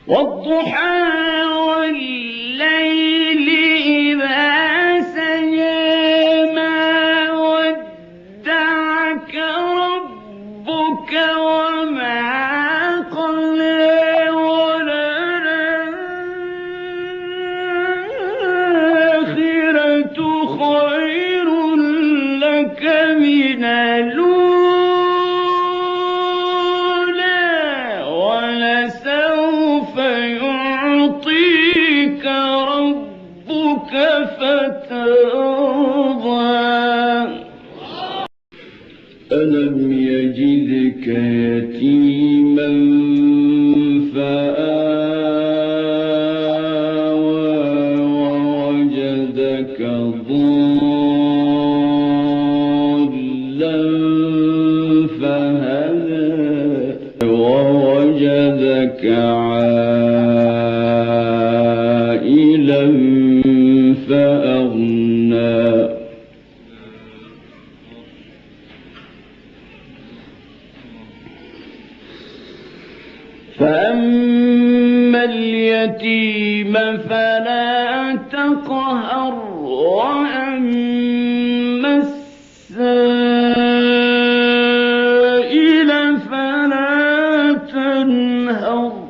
والضحى والليل إذا سجى ما ودعك ربك وما قلى وللآخرة خير لك من الأولى ولسوف يعطيك ربك فترضى ألم يجدك يتيما فآوى ووجدك ضالا فهدى ووجدك عائلا فأغنى فأما اليتيم فلا تقهر وأما السائل فلا تنهر